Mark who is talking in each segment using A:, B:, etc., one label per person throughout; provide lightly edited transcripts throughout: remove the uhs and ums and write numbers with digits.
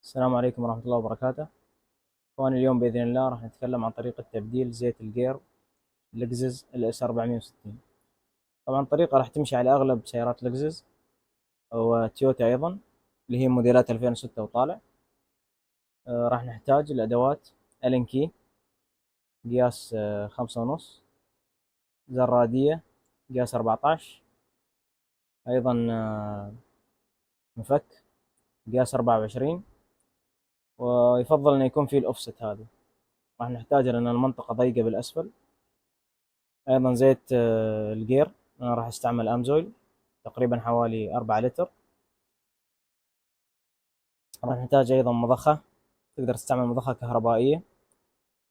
A: السلام عليكم ورحمة الله وبركاته. اخواني اليوم بإذن الله راح نتكلم عن طريقة تبديل زيت الجير لكزس الاس 460. طبعا الطريقة راح تمشي على أغلب سيارات لكزس وتويوتا أيضا، اللي هي موديلات 2006 وطالع. راح نحتاج الأدوات: ألين كي قياس 5.5، زرادية قياس 14، أيضا مفك قياس 24، ويفضل أن يكون فيه الأوفست هذا. راح نحتاجه لأن المنطقة ضيقة بالأسفل. أيضا زيت الجير، أنا راح أستعمل أمزويل تقريبا حوالي 4 لتر. راح نحتاج أيضا مضخة، تقدر تستعمل مضخة كهربائية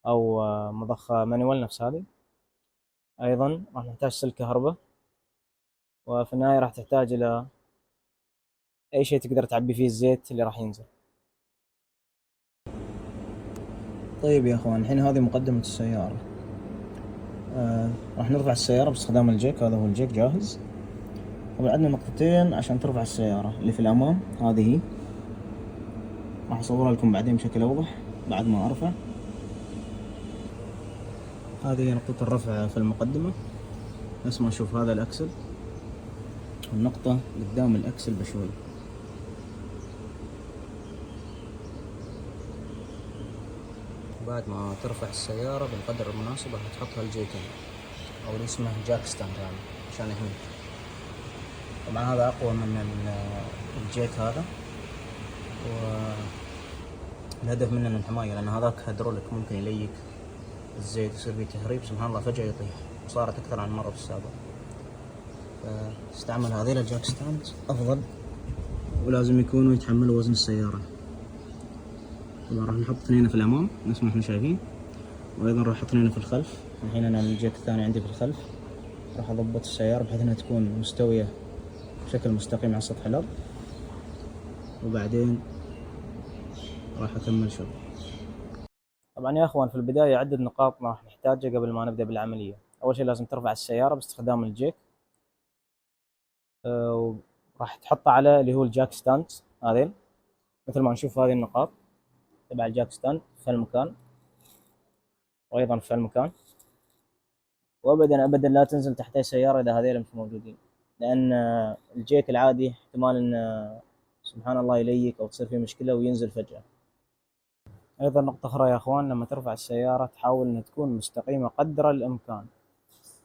A: أو مضخة مانيوال نفس هذه. أيضا راح نحتاج سلك كهرباء، وفي النهاية راح تحتاج إلى أي شيء تقدر تعبي فيه الزيت اللي راح ينزل. طيب يا أخوان، الحين هذه مقدمة السيارة. راح نرفع السيارة باستخدام الجيك. هذا هو الجيك جاهز. طبعا عندنا نقطتين عشان ترفع السيارة، اللي في الأمام هذه راح أصورها لكم بعدين بشكل أوضح بعد ما أرفع. هذه هي نقطة الرفع في المقدمة. نفس ما نشوف هذا الأكسل، والنقطة قدام الأكسل بشوي. بعد ما ترفع السيارة بالقدر المناسب راح تحطها الجيكن أو اللي اسمه جاك ستاند يعني عشان يحميك. طبعا هذا أقوى من الجيك هذا، والهدف منه الحماية، لأن هذاك هيدروليك ممكن يليك الزيت يصير فيه تهريب سبحان الله فجأة يطيح، وصارت أكثر عن مرة في السابق. فاستعمل هذيل الجاك ستاند أفضل، ولازم يكونوا يتحملوا وزن السيارة. طبعا راح نحط اثنين في الأمام نفس ما احنا شايفين، وأيضا راح أحط اثنين في الخلف. الحين أنا الجيك الثاني عندي في الخلف. راح أضبط السيارة بحيث أنها تكون مستوية بشكل مستقيم على سطح الأرض، وبعدين راح أكمل شغل. طبعا يا أخوان، في البداية عدة نقاط راح نحتاجها قبل ما نبدأ بالعملية. أول شيء لازم ترفع السيارة باستخدام الجيك، وراح تحطه على اللي هو الجاك ستاند هذين، مثل ما نشوف هذه النقاط تبع الجاك ستاند في المكان، وأيضا في المكان. وأبدا أبدا لا تنزل تحت السيارة إذا هذيل مش موجودين، لأن الجيك العادي احتمال إن سبحان الله يليك أو تصير فيه مشكلة وينزل فجأة. أيضا نقطة أخرى يا أخوان، لما ترفع السيارة تحاول إنها تكون مستقيمة قدر الإمكان،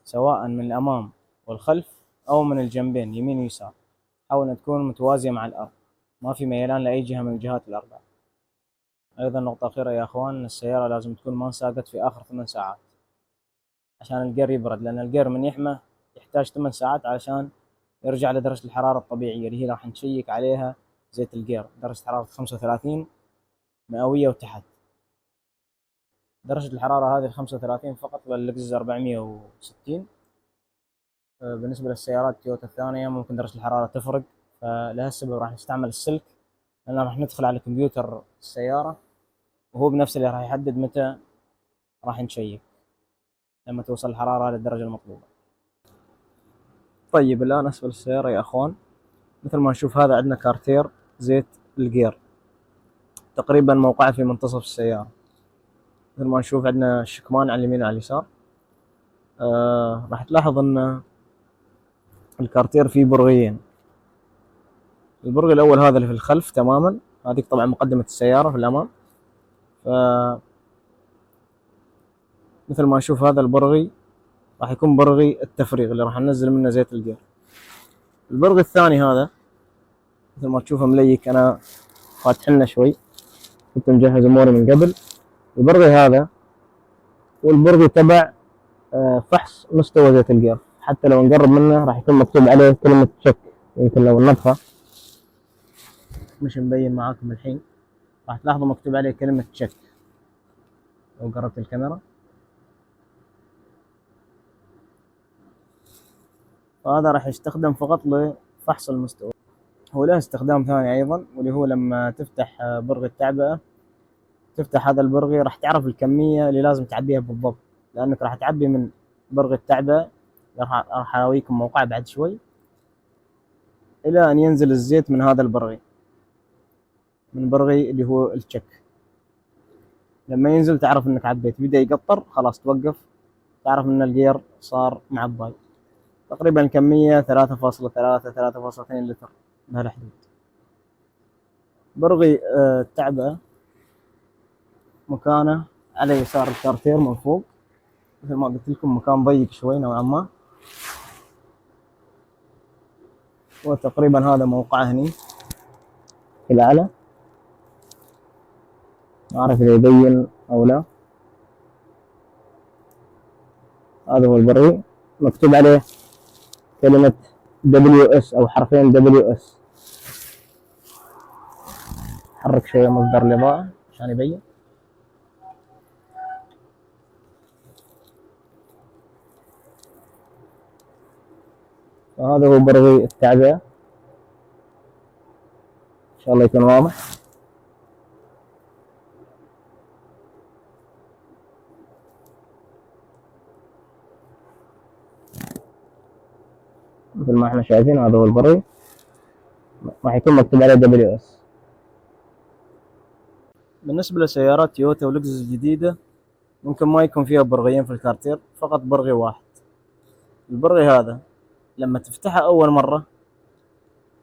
A: سواء من الأمام والخلف أو من الجنبين يمين ويسار. حاول إنها تكون متوازية مع الأرض، ما في ميلان لأي جهة من الجهات الأربع. أيضا نقطة أخيرة يا أخوان، السيارة لازم تكون ما انساقت في آخر 8 ساعات عشان الجير يبرد، لأن الجير من يحمى يحتاج 8 ساعات علشان يرجع لدرجة الحرارة الطبيعية اللي هي راح نشيك عليها زيت الجير، درجة حرارة 35 مئوية وتحت. درجة الحرارة هذه 35 فقط لللكزس 460. بالنسبة للسيارات تويوتا الثانية ممكن درجة الحرارة تفرق، فلهالسبب راح نستعمل السلك، لأن راح ندخل على كمبيوتر السيارة وهو بنفسه اللي راح يحدد متى راح نشيك لما توصل الحرارة للدرجة المطلوبة. طيب الآن أسفل السيارة يا أخوان، مثل ما نشوف هذا عندنا كارتير زيت الجير تقريبا موقعه في منتصف السيارة. مثل ما نشوف عندنا الشكمان على اليمين وعلى اليسار. راح تلاحظ أن الكارتير فيه برغيين. البرغي الأول هذا اللي في الخلف تماما، هذيك طبعا مقدمة السيارة في الأمام. ف مثل ما نشوف هذا البرغي راح يكون برغي التفريغ اللي راح ننزل منه زيت الجير. البرغي الثاني هذا مثل ما تشوفه مليك، أنا فاتح لنا شوي، كنت مجهز أموري من قبل. البرغي هذا والبرغي تبع فحص مستوى زيت الجير، حتى لو نقرب منه راح يكون مكتوب عليه كلمة تشك. يمكن لو النطفة مش مبين معاكم الحين راح تلاحظوا مكتوب عليه كلمة تشك لو قربت الكاميرا. وهذا راح يستخدم فقط لفحص المستوى. هو له استخدام ثاني أيضا، واللي هو لما تفتح برغي التعبئة، تفتح هذا البرغي راح تعرف الكمية اللي لازم تعبيها بالضبط، لأنك راح تعبي من برغي التعبئة، راح أراويكم موقعه بعد شوي، إلى أن ينزل الزيت من هذا البرغي. من برغي اللي هو التشك. لما ينزل تعرف انك عبيت، بدا يقطر خلاص توقف، تعرف ان الجير صار معباي. تقريبا الكمية 3.3 3.2 لتر بهالحدود. برغي التعبئة مكانه على يسار الكارتير من فوق، مثل ما قلت لكم مكان ضيق شوي نوعا ما. وتقريبا هذا موقعه هني في الأعلى، ما أعرف إذا يبين أو لا. هذا هو البرغي، مكتوب عليه كلمة WS أو حرفين WS. حرك شوية مصدر الإضاءة عشان يبين. فهذا هو برغي التعبئة، إن شاء الله يكون واضح. مثل ما احنا شايفين هذا هو البرغي، راح يكون مكتوب عليه WS. بالنسبة لسيارات تويوتا ولكزس الجديدة ممكن ما يكون فيها برغيين في الكارتير، فقط برغي واحد. البرغي هذا لما تفتحه أول مرة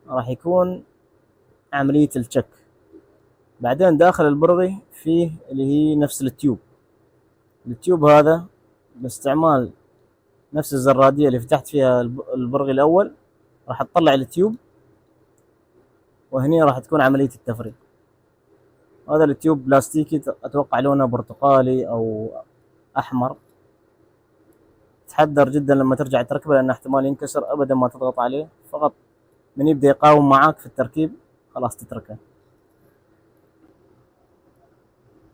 A: راح يكون عملية التشك، بعدين داخل البرغي فيه اللي هي نفس التيوب هذا باستعمال نفس الزرادية اللي فتحت فيها البرغي الأول راح تطلع التيوب، وهني راح تكون عملية التفريغ. هذا التيوب بلاستيكي، أتوقع لونه برتقالي أو أحمر. تحذر جدا لما ترجع تركبه لأنه احتمال ينكسر، أبدا ما تضغط عليه، فقط من يبدأ يقاوم معاك في التركيب خلاص تتركه.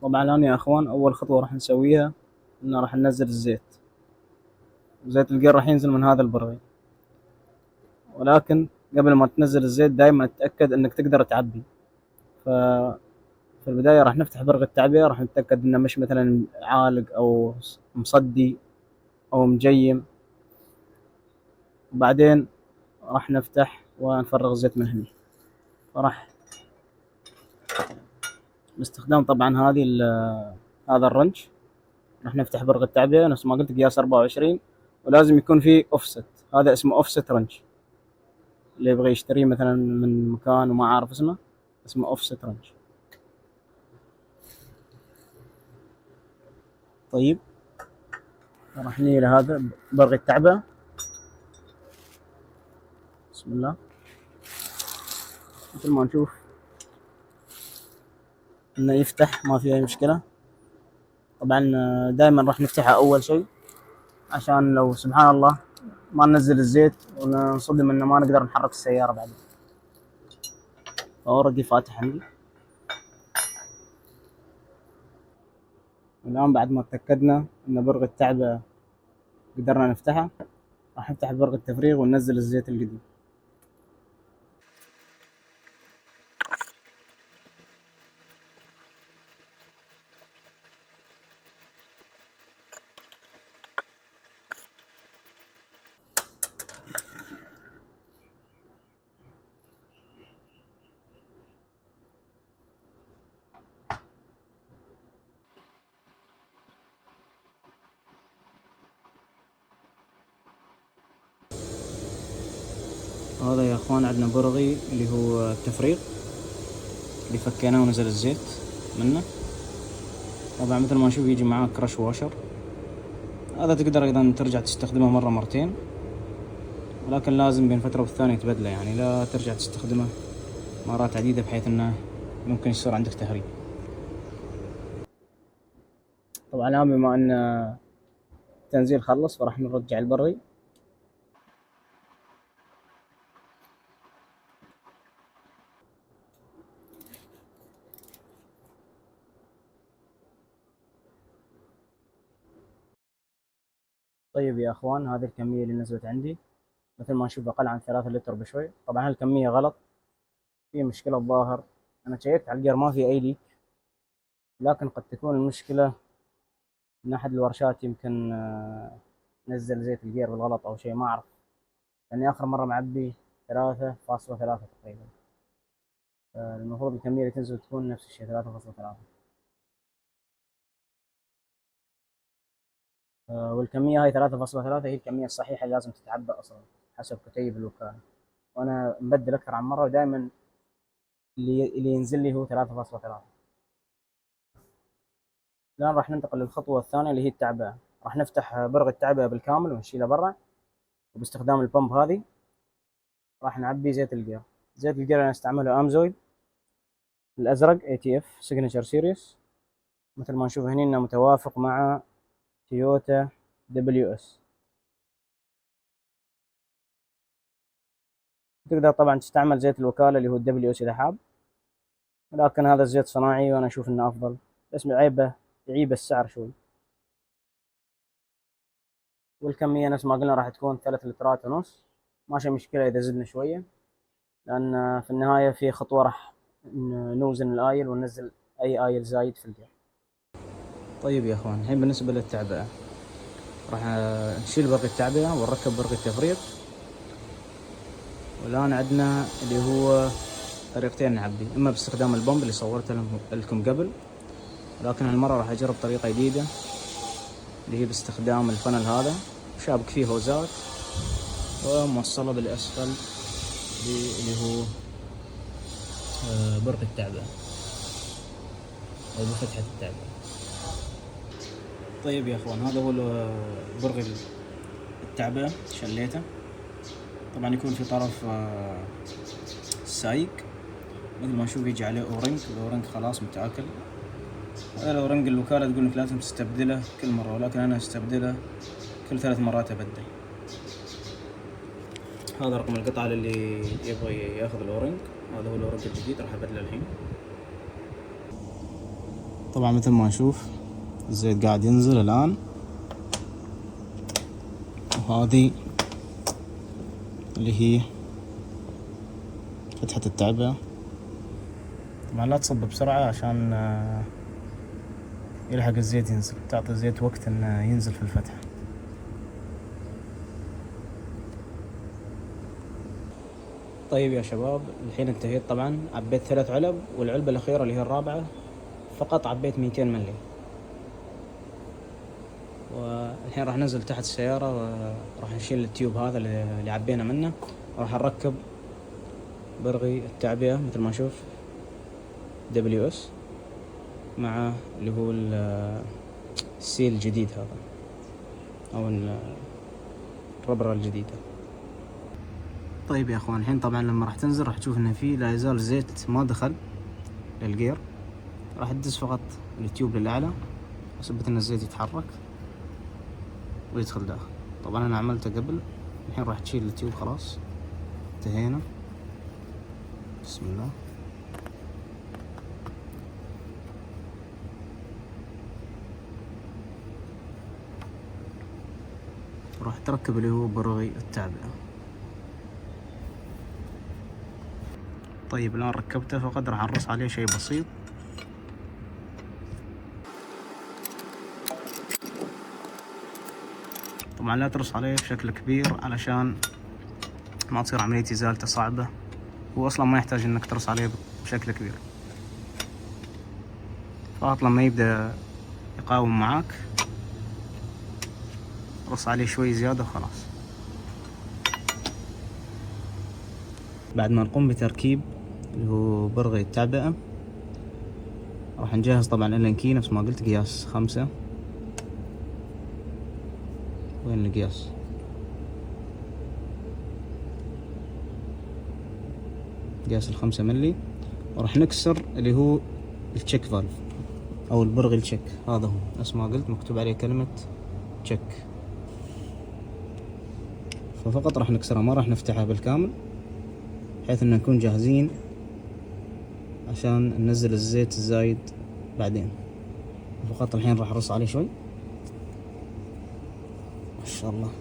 A: طبعا الآن يا أخوان أول خطوة راح نسويها إن راح ننزل الزيت. زيت القير راح ينزل من هذا البرغي، ولكن قبل ما تنزل الزيت دائما تتأكد إنك تقدر تعبي. ففي البداية راح نفتح برغي التعبئة، راح نتأكد إنه مش مثلا عالق أو مصدي أو مجيم، وبعدين راح نفتح ونفرغ الزيت من هنا. فراح باستخدام طبعا هذا الرنش راح نفتح برغي التعبئة نفس ما قلت قياس 24، ولازم يكون فيه اوفست. هذا اسمه اوفست رنش، اللي يبغى يشتريه مثلا من مكان وما عارف اسمه اوفست رنش. طيب راح نيجي لهذا برغي التعبئة. بسم الله. مثل ما نشوف انه يفتح ما في اي مشكلة. طبعا دائما راح نفتحها اول شيء عشان لو سبحان الله ما ننزل الزيت ونصدم انه ما نقدر نحرك السيارة بعدين. اوريدي فاتح عندي. الان بعد ما تأكدنا ان برغي التعبئة قدرنا نفتحها، راح نفتح برغي التفريغ وننزل الزيت القديم. هذا يا اخوان عندنا برغي اللي هو التفريغ اللي فكيناه ونزل الزيت منه. طبعا مثل ما نشوف يجي معاه كراش واشر. هذا تقدر ايضا ترجع تستخدمه مرة مرتين، ولكن لازم بين فترة والثانية تبدله، يعني لا ترجع تستخدمه مرات عديدة بحيث انه ممكن يصير عندك تهريب. طبعا الان بما ان التنزيل خلص فراح نرجع البرغي. طيب يا اخوان هذه الكمية اللي نزلت عندي، مثل ما نشوف اقل عن 3 لتر بشوي. طبعا هالكمية غلط، في مشكلة الظاهر. انا شيكت على الجير ما في اي ليك، لكن قد تكون المشكلة من احد الورشات، يمكن نزل زيت الجير بالغلط او شيء ما اعرف، لاني اخر مرة معبي 3.3 تقريبا. المفروض الكمية اللي تنزل تكون نفس الشيء 3.3. والكمية هاي 3.3 هي الكمية الصحيحة اللي لازم تتعبى أصلا حسب كتيب الوكالة. وأنا مبدل أكثر عن مرة، ودائما اللي ينزل لي هو 3.3. الآن راح ننتقل للخطوة الثانية اللي هي التعبئة. راح نفتح برغ التعبئة بالكامل ونشيله برا، وباستخدام البمب هذه راح نعبي زيت الجير. زيت الجير أنا استعمله أمزويل الأزرق ATF سيجنتشر سيريس، مثل ما نشوف هنا إنه متوافق مع تويوتا WS. تقدر طبعا تستعمل زيت الوكالة اللي هو WS إذا حاب، لكن هذا الزيت صناعي وأنا أشوف إنه أفضل، بس يعيب السعر شوي. والكمية نفس ما قلنا راح تكون 3 لترات ونص. ماشي مشكلة إذا زدنا شوية، لأن في النهاية في خطوة راح نوزن الآيل وننزل أي آيل زايد في الجير. طيب يا أخوان، الحين بالنسبة للتعبئة راح نشيل برغي التعبئة ونركب برغي التفريغ. والآن عندنا اللي هو طريقتين نعبي، إما باستخدام البمب اللي صورت لكم قبل، لكن هالمرة راح أجرب طريقة جديدة اللي هي باستخدام الفنل هذا، شابك فيه هوزات وموصلة بالأسفل اللي هو برغي التعبئة أو بفتحة التعبئة. طيب يا أخوان، هذا هو برغي التعبئة، شليته. طبعا يكون في طرف السايق مثل ما نشوف يجي عليه أورنج، الأورنج خلاص متآكل. هذا الأورنج الوكالة تقول لك لازم تستبدله كل مرة، ولكن أنا استبدله كل 3 مرات أبدل. هذا رقم القطعة اللي يبغى ياخذ الأورنج، هذا هو الأورنج الجديد راح أبدله الحين. طبعا مثل ما نشوف الزيت قاعد ينزل الآن، وهذه اللي هي فتحة التعبئة. طبعا لا تصب بسرعة عشان يلحق الزيت ينزل، تعطي الزيت وقت انه ينزل في الفتحة. طيب يا شباب، الحين انتهيت. طبعا عبيت 3 علب، والعلبة الأخيرة اللي هي الرابعة فقط عبيت 200 ملي. والحين راح ننزل تحت السيارة وراح نشيل التيوب هذا اللي عبينا منه، راح نركب برغي التعبئة مثل ما نشوف WS مع اللي هو السيل الجديد هذا أو الربرة الجديدة. طيب يا أخوان، الحين طبعا لما راح تنزل راح تشوف إن في لا يزال زيت ما دخل للجير. راح تدز فقط التيوب للأعلى وثبت إن الزيت يتحرك ويدخل داخل. طبعا أنا عملته قبل، الحين راح تشيل التيوب. خلاص انتهينا. بسم الله. راح تركب اللي هو برغي التعبئة. طيب الآن ركبته، فقط راح نرص عليه شيء بسيط. طبعا لا ترص عليه بشكل كبير علشان ما تصير عملية إزالته صعبة، هو أصلا ما يحتاج إنك ترص عليه بشكل كبير. فقط لما يبدأ يقاوم معاك رص عليه شوي زيادة وخلاص. بعد ما نقوم بتركيب اللي هو برغي التعبئة راح نجهز طبعا الانكي نفس ما قلت، قياس 5. وين القياس؟ قياس 5 ملي. وراح نكسر اللي هو التشيك فالف او البرغي التشيك، هذا هو نفس ما قلت مكتوب عليه كلمة تشيك. ففقط راح نكسرها، ما راح نفتحها بالكامل، بحيث ان نكون جاهزين عشان ننزل الزيت الزايد بعدين. فقط الحين راح ارص عليه شوي. ما شاء الله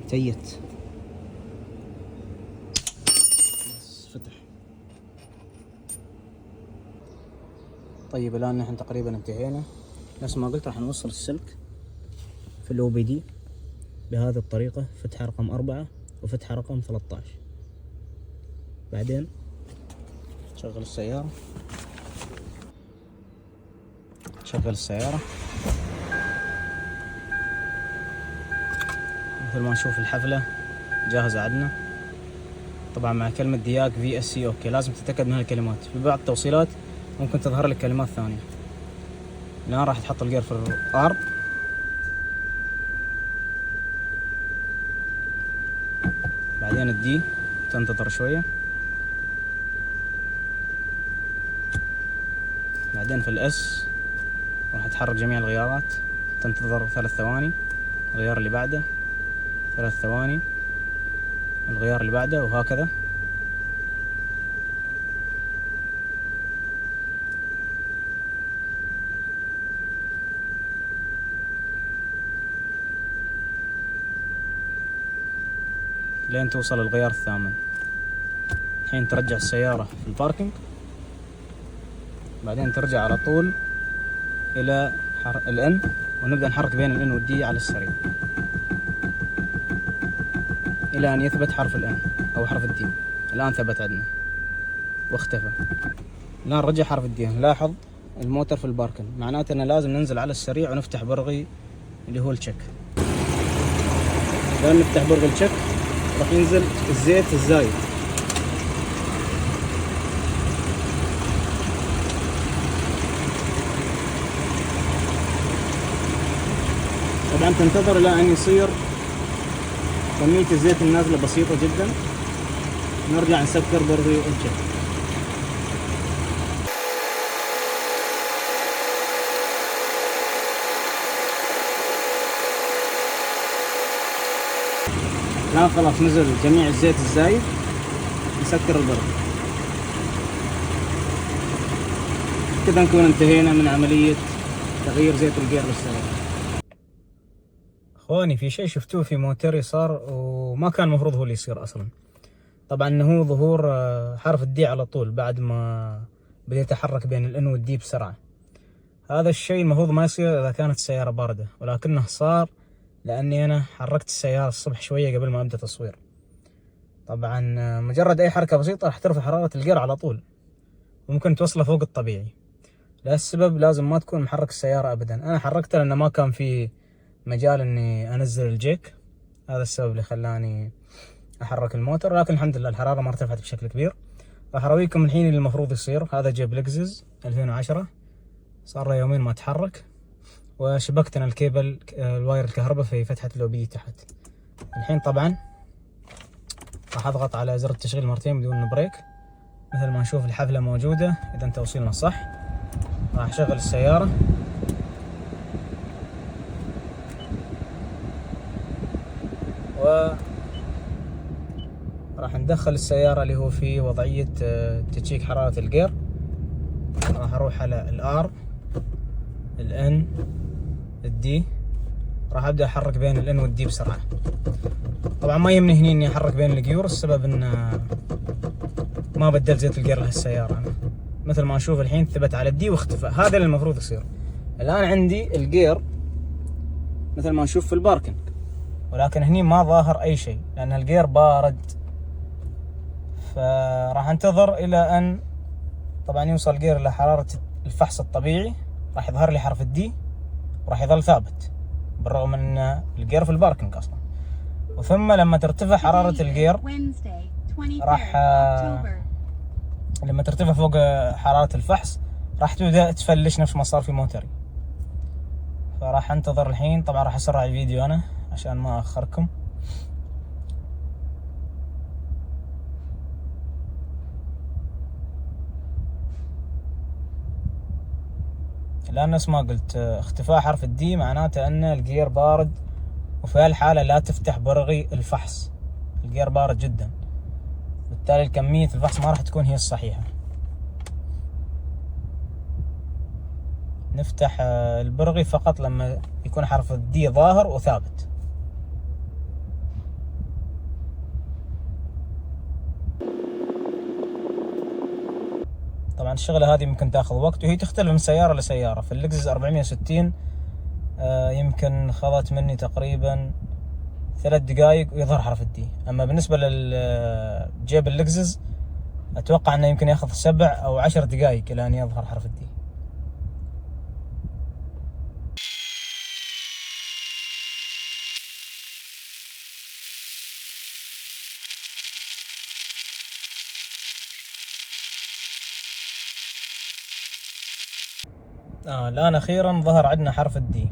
A: تيت. فتح. طيب الان نحن تقريبا انتهينا. نفس ما قلت راح نوصل السلك في الOBD بهذه الطريقة، فتحة رقم 4 وفتحة رقم 13. بعدين شغل السيارة. شغل السيارة مثل ما نشوف الحفلة جاهزة عندنا، طبعا مع كلمة دياك VSC اوكي. لازم تتأكد من هالكلمات، في بعض التوصيلات ممكن تظهر لك كلمات ثانية. الآن راح تحط الجير في الار، بعدين الدي تنتظر شوية، بعدين في الاس راح تحرك جميع الغيارات، تنتظر 3 ثواني، الغيار اللي بعده 3 ثواني، الغيار اللي بعده، وهكذا. لين توصل الغيار الثامن. الحين ترجع السيارة في الباركنج، بعدين ترجع على طول إلى الان، ونبدأ نحرك بين الان والدي على السريع إلى أن يثبت حرف الان أو حرف الدي. الآن ثبت عندنا واختفى. الآن رجع حرف الدي. لاحظ الموتر في الباركنج، معناته أنه لازم ننزل على السريع ونفتح برغي اللي هو التشيك. لأن نفتح برغي التشيك راح ينزل الزيت الزايد. طبعا تنتظر الى ان يصير كمية الزيت النازلة بسيطة جدا، نرجع نسكر برغي التشيك. الآن خلاص نزل جميع الزيت الزايد، نسكر البرغي. كذا نكون انتهينا من عملية تغيير زيت الجير للسيارة. اخواني، في شيء شفتوه في موتري صار وما كان المفروض هو اللي يصير اصلا. طبعا انه هو ظهور حرف الدي على طول بعد ما بديت احرك بين الان والدي بسرعة. هذا الشيء المفروض ما يصير اذا كانت السيارة باردة، ولكنه صار لاني انا حركت السيارة الصبح شوية قبل ما ابدا تصوير. طبعا مجرد اي حركة بسيطة راح ترفع حرارة الجير على طول، وممكن توصله فوق الطبيعي. لهالسبب لازم ما تكون محرك السيارة ابدا. انا حركته لانه ما كان في مجال اني انزل الجيك، هذا السبب اللي خلاني احرك الموتر. لكن الحمد لله الحرارة ما ارتفعت بشكل كبير. راح اراويكم الحين اللي المفروض يصير. هذا جيب لكزس 2010، صار له يومين ما تحرك، وشبكت انا الكيبل الواير الكهرباء في فتحة اللوبية تحت. الحين طبعا راح اضغط على زر التشغيل مرتين بدون بريك، مثل ما نشوف الحفلة موجودة. اذا توصيلنا صح راح اشغل السيارة، و راح ندخل السيارة اللي هو في وضعية تشيك حرارة الجير. راح اروح على الار، الان، الدي. راح ابدا احرك بين الان والدي بسرعة. طبعا ما يهمني هني اني احرك بين الجيور، السبب ان ما بدلت زيت الجير لهالسيارة انا. مثل ما نشوف الحين ثبت على الدي واختفى. هذا اللي المفروض يصير. الان عندي الجير مثل ما نشوف في الباركنج، ولكن هني ما ظاهر اي شيء لان الجير بارد. فراح انتظر الى ان طبعا يوصل الجير الى حرارة الفحص الطبيعي. راح يظهر لي حرف الدي وراح يظل ثابت بالرغم ان الجير في الباركنج اصلا. وثم لما ترتفع حرارة الجير راح لما ترتفع فوق حرارة الفحص راح تبدأ تفلش نفس ما صار في موتري. فراح انتظر الحين. طبعا راح اسرع الفيديو انا عشان ما اخركم. لان نفس ما قلت اختفاء حرف الدي معناته ان الجير بارد، وفي هالحالة لا تفتح برغي الفحص. الجير بارد جدا، بالتالي كمية الفحص ما راح تكون هي الصحيحة. نفتح البرغي فقط لما يكون حرف الدي ظاهر وثابت. طبعا الشغلة هذه ممكن تاخذ وقت، وهي تختلف من سيارة لسيارة. في اللكزس 460 يمكن خذت مني تقريبا 3 دقائق ويظهر حرف الدي. اما بالنسبة للجيب اللكزس اتوقع انه يمكن ياخذ 7 أو 10 دقائق الى ان يظهر حرف الدي. الان اخيرا ظهر عندنا حرف الدي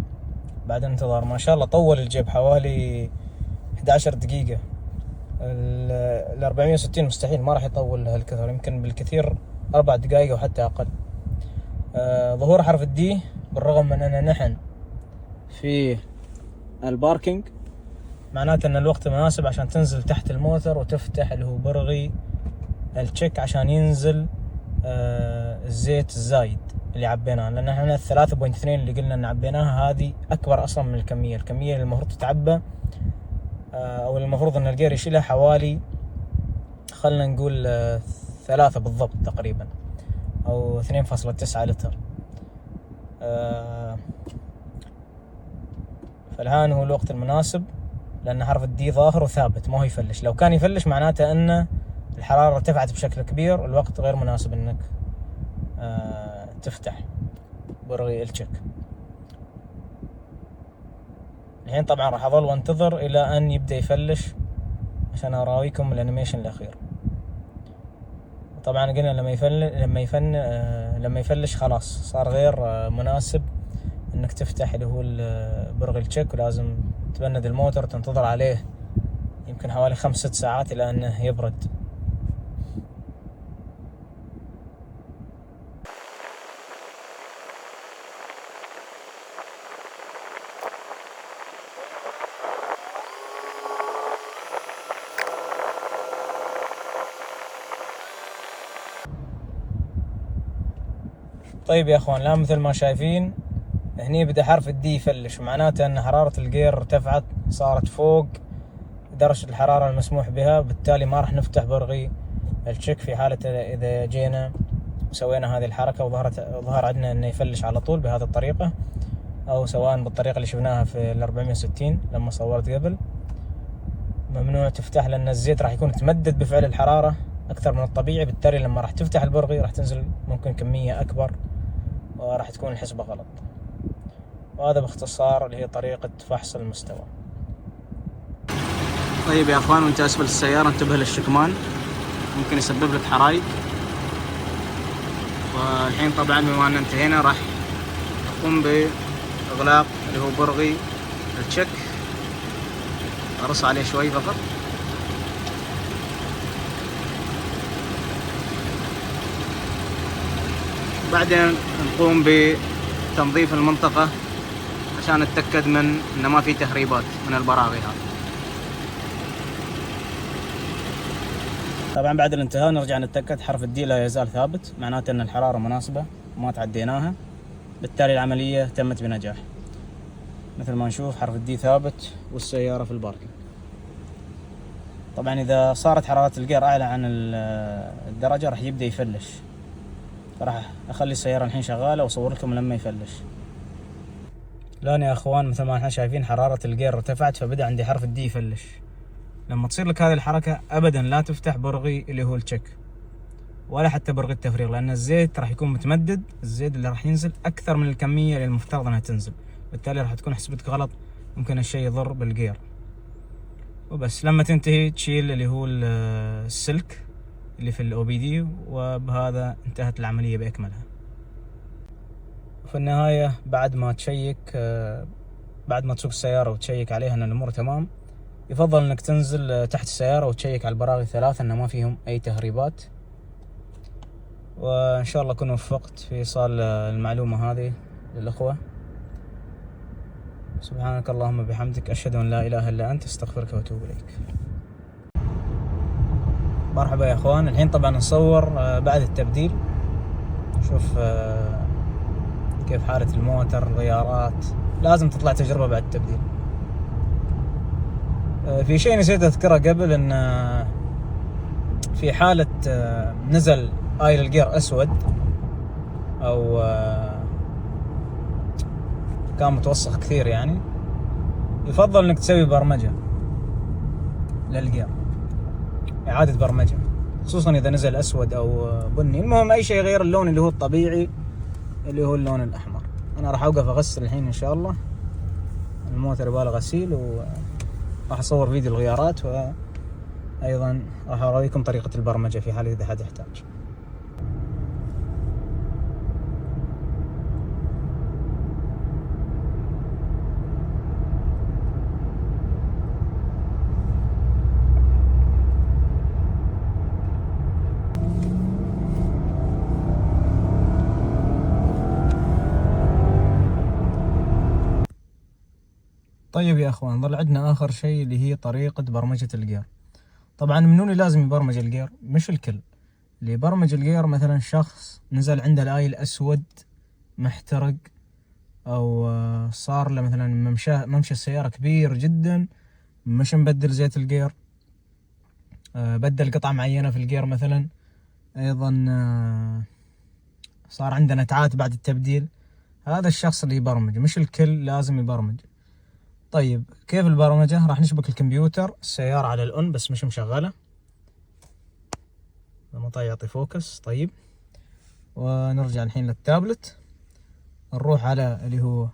A: بعد انتظار. ما شاء الله طول الجيب حوالي 11 دقيقة. ال 460 مستحيل ما راح يطول هالكثر، يمكن بالكثير 4 دقائق او حتى اقل. ظهور حرف الدي بالرغم من اننا نحن في الباركينج، معناته ان الوقت مناسب عشان تنزل تحت الموتر وتفتح اللي هو برغي التشيك عشان ينزل الزيت الزايد اللي عبيناه، لان احنا 3.2 اللي قلنا ان عبيناها هذه اكبر اصلا من الكميه اللي المفروض تتعبى، او المفروض ان الجير يشيلها حوالي خلنا نقول 3 بالضبط تقريبا، او 2.9 لتر. فالآن هو الوقت المناسب لان حرف الدي ظاهر وثابت ما هو يفلش. لو كان يفلش معناته ان الحرارة ارتفعت بشكل كبير، الوقت غير مناسب انك تفتح برغي التشيك. الحين طبعا راح اظل وانتظر الى ان يبدأ يفلش عشان اراويكم الانيميشن الاخير. طبعا قلنا لما يفلش خلاص صار غير مناسب انك تفتح اللي هو برغي التشيك، ولازم تبند الموتور تنتظر عليه يمكن حوالي 5-6 ساعات الى انه يبرد. طيب يا اخوان، الان مثل ما شايفين هني بدأ حرف الدي يفلش، معناته ان حرارة الجير ارتفعت صارت فوق درجة الحرارة المسموح بها، بالتالي ما راح نفتح برغي التشيك في حالة اذا جينا وسوينا هذه الحركة وظهر عندنا انه يفلش على طول بهذه الطريقة، او سواء بالطريقة اللي شفناها في ال 460 لما صورت قبل. ممنوع تفتح لان الزيت راح يكون تمدد بفعل الحرارة اكثر من الطبيعي، بالتالي لما راح تفتح البرغي راح تنزل ممكن كمية اكبر وراح تكون الحسبة غلط. وهذا باختصار اللي هي طريقة فحص المستوى. طيب يا اخوان، وانت اسفل السيارة انتبه للشكمان ممكن يسبب لك حرايق. والحين طبعا بما ان انتهينا راح اقوم باغلاق اللي هو برغي التشيك، ارص عليه شوي فقط. بعدين نقوم بتنظيف المنطقة عشان نتأكد من ان ما في تهريبات من البراغي هذه. طبعا بعد الانتهاء نرجع نتأكد حرف الدي لا يزال ثابت، معناته ان الحرارة مناسبة وما تعديناها، بالتالي العملية تمت بنجاح. مثل ما نشوف حرف الدي ثابت والسيارة في الباركينج. طبعا اذا صارت حرارة الجير اعلى عن الدرجة راح يبدأ يفلش، فراح اخلي السيارة الحين شغالة واصور لكم لما يفلش. الان يا اخوان مثل ما احنا شايفين حرارة الجير ارتفعت، فبدأ عندي حرف الدي يفلش. لما تصير لك هذه الحركة ابدا لا تفتح برغي اللي هو التشيك ولا حتى برغي التفريغ، لان الزيت راح يكون متمدد، الزيت اللي راح ينزل اكثر من الكمية اللي المفترض انها تنزل، بالتالي راح تكون حسبتك غلط، ممكن الشيء يضر بالجير. وبس لما تنتهي تشيل اللي هو السلك اللي في الاو بي دي، وبهذا انتهت العملية باكملها. وفي النهاية بعد ما تسوق السيارة وتشيك عليها ان الامور تمام، يفضل انك تنزل تحت السيارة وتشيك على البراغي 3 ان ما فيهم اي تهريبات. وان شاء الله اكون وفقت في ايصال المعلومة هذه للاخوة. سبحانك اللهم بحمدك، اشهد ان لا اله الا انت، استغفرك واتوب اليك. مرحبا يا اخوان، الحين طبعا نصور بعد التبديل. شوف كيف حالة الموتر، الغيارات، لازم تطلع تجربة بعد التبديل. في شيء نسيت اذكره قبل، ان في حالة نزل آيل الجير اسود او كان متوسخ كثير، يعني يفضل انك تسوي برمجة للجير، اعادة برمجة.
B: خصوصا اذا نزل اسود او بني. المهم اي شيء غير اللون اللي هو الطبيعي اللي هو اللون الاحمر. انا راح اوقف اغسل الحين ان شاء الله، الموتر يبغى له غسيل، وراح اصور فيديو الغيارات، وايضا راح اوريكم طريقة البرمجة في حال اذا حد يحتاج. طيب يا اخوان، ظل عندنا اخر شيء اللي هي طريقة برمجة الجير. طبعا منو اللي لازم يبرمج الجير؟ مش الكل. اللي يبرمج الجير مثلا شخص نزل عنده الايل اسود محترق، او صار له مثلا ممشى السيارة كبير جدا، مش مبدل زيت الجير، بدل قطعة معينة في الجير مثلا، ايضا صار عنده نتعات بعد التبديل. هذا الشخص اللي يبرمج، مش الكل لازم يبرمج. طيب كيف البرمجة؟ راح نشبك الكمبيوتر السيارة على الأون بس مش مشغلة، لما طيب يعطي فوكس. طيب ونرجع الحين للتابلت، نروح على اللي هو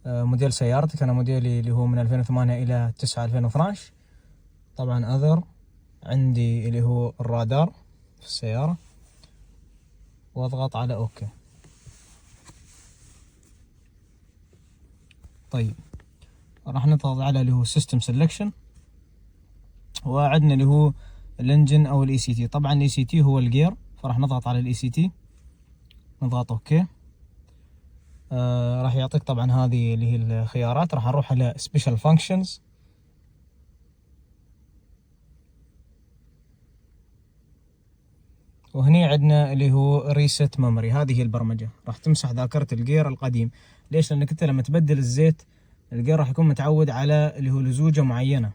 B: موديل سيارتك. أنا موديلي اللي هو من 2008 إلى 9 2012. طبعا أذر عندي اللي هو الرادار في السيارة، واضغط على أوكي. طيب راح نضغط على اللي هو سيستم سيلكشن، وعندنا اللي هو الانجن او الاي سي تي. طبعا الاي سي تي هو الجير، فراح نضغط على الاي سي تي، نضغط اوكي. راح يعطيك طبعا هذه اللي هي الخيارات. راح نروح على سبيشال فانكشنز، وهني عندنا اللي هو ريست ميموري. هذه هي البرمجة، راح تمسح ذاكرة الجير القديم. ليش؟ لانك انت لما تبدل الزيت الجير راح يكون متعود على اللي هو لزوجة معينة.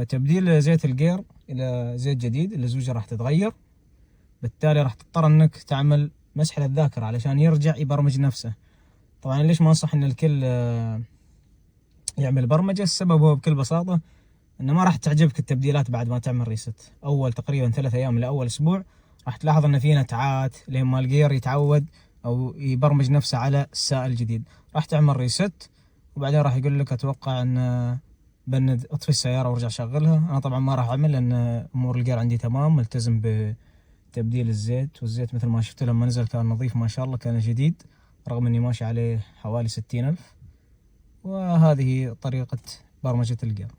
B: تبديل زيت الجير الى زيت جديد اللزوجة راح تتغير، بالتالي راح تضطر انك تعمل مسح للذاكرة علشان يرجع يبرمج نفسه. طبعا ليش ما انصح ان الكل يعمل برمجة؟ السبب هو بكل بساطة انه ما راح تعجبك التبديلات بعد ما تعمل ريست. اول تقريبا 3 ايام الى اول اسبوع راح تلاحظ ان في نتعات لين ما الجير يتعود او يبرمج نفسه على السائل الجديد. راح تعمل ريست، وبعدين راح يقول لك اتوقع ان بند اطفي السيارة وارجع شغلها. انا طبعا ما راح اعمل لان امور الجير عندي تمام، ملتزم بتبديل الزيت. والزيت مثل ما شفت لما نزل كان نظيف ما شاء الله، كان جديد رغم اني ماشي عليه حوالي 60,000. وهذه طريقة برمجة الجير.